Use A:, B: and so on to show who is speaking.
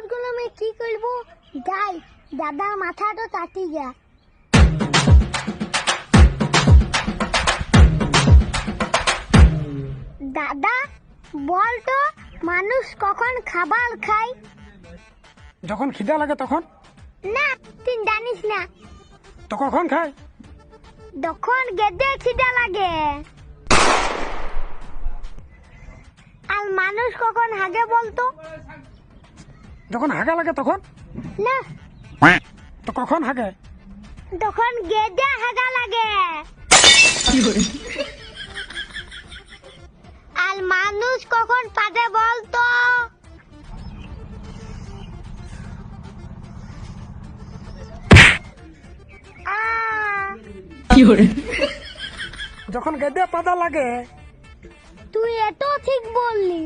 A: কাগজগুলো আমি কি করব? যাই, দাদার মাথাটা কাটি যা। দাদা বল তো, মানুষ কখন খাবার খায়?
B: যখন খিদা লাগে তখন।
A: না, তুই জানিস না।
B: তো কখন খায়?
A: যখন গেদে খিদা লাগে। আর মানুষ কখন হাগে বলতো?
B: যখন হাগা লাগে তখন।
A: না,
B: তো কখন হাগে?
A: তখন গেদে হাগা লাগে। আর মানুষ কখন পাদে বলতো?
B: যখন গেদে পাদা লাগে।
A: তুই এত ঠিক বললি।